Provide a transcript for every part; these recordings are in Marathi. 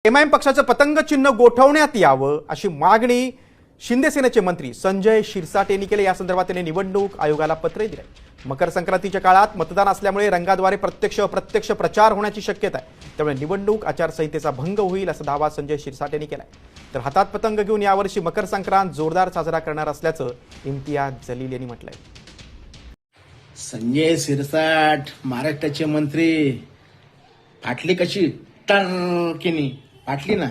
एमआयएम पक्षाचं पतंग चिन्ह गोठवण्यात यावं अशी मागणी शिंदे सेनेचे मंत्री संजय शिरसाट यांनी केली। या संदर्भात त्यांनी निवडणूक आयोगाला पत्र दिले। मकर संक्रांतीच्या काळात मतदान असल्यामुळे रंगाद्वारे प्रत्यक्ष अप्रत्यक्ष प्रचार होण्याची शक्यता आहे, त्यामुळे निवडणूक आचारसंहितेचा भंग होईल असा दावा संजय शिरसाट यांनी केलाय। तर हातात पतंग घेऊन यावर्षी मकर संक्रांत जोरदार साजरा करणार असल्याचं इम्तियाज जलील यांनी म्हटलंय। संजय शिरसाट महाराष्ट्राचे मंत्री फाटली कशी टर्किनी फाटली ना।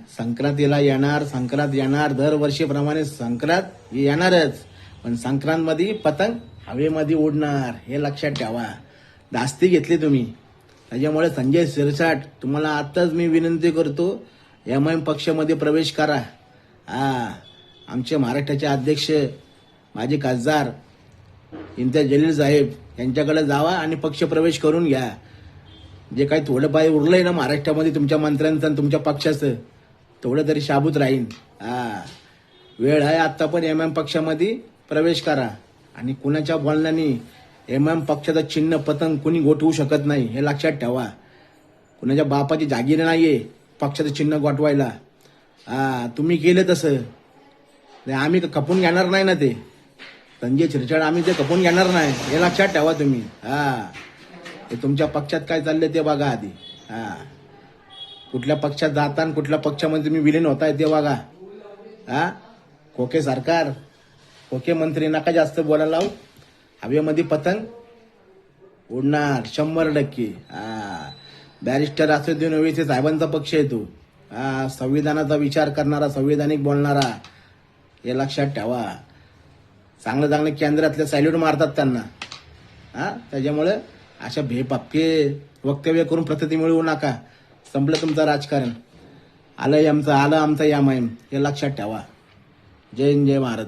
संक्रांतीला येणार, संक्रांत येणार, दरवर्षीप्रमाणे संक्रांत येणारच, पण संक्रांत मध्ये पतंग हवेमध्ये उडणार हे लक्षात ठेवा। दास्ती घेतली तुम्ही, त्याच्यामुळे संजय शिरसाट तुम्हाला आताच मी विनंती करतो, एमआयएम पक्षामध्ये प्रवेश करा। आमचे महाराष्ट्राचे अध्यक्ष माजी खासदार इम्तियाज जलील साहेब यांच्याकडे जावा आणि पक्ष प्रवेश करून घ्या। जे काही थोडं पाय उरलंय ना महाराष्ट्रामध्ये तुमच्या मंत्र्यांचं आणि तुमच्या पक्षाचं, तेवढं तरी शाबूत राहीन। वेळ आहे आता, पण एमआयएम पक्षामध्ये प्रवेश करा। आणि कुणाच्या बोलण्याने एमआयएम पक्षाचं चिन्ह पतंग कुणी गोठवू शकत नाही हे लक्षात ठेवा। कुणाच्या बापाची जागीर नाहीये पक्षाचं चिन्ह गोठवायला। तुम्ही केलं तसं आम्ही खपून घेणार नाही ना, ते संजय शिरसाट आम्ही ते खपून घेणार नाही हे लक्षात ठेवा तुम्ही। तुमच्या पक्षात काय चाललंय ते बघा आधी। कुठल्या पक्षात जाता आणि कुठल्या पक्षामध्ये तुम्ही विलीन होताय ते बघा। खोके सरकार, खोके मंत्री नका जास्त बोलायला लावू। हवेमध्ये पतंग उडणार 100%। बॅरिस्टर असुद्दीन ओवैसी साहेबांचा पक्ष आहे तो। संविधानाचा विचार करणारा, संविधानिक बोलणारा हे लक्षात ठेवा। चांगलं चांगलं केंद्रातले सॅल्यूट मारतात त्यांना। त्याच्यामुळे अशा बेपक्के वक्तव्य करून प्रसिद्धी मिळवू नका। संपलं तुमचं राजकारण। आलं आमचं एमआयएम हे लक्षात ठेवा। जय हिंद, जय भारत।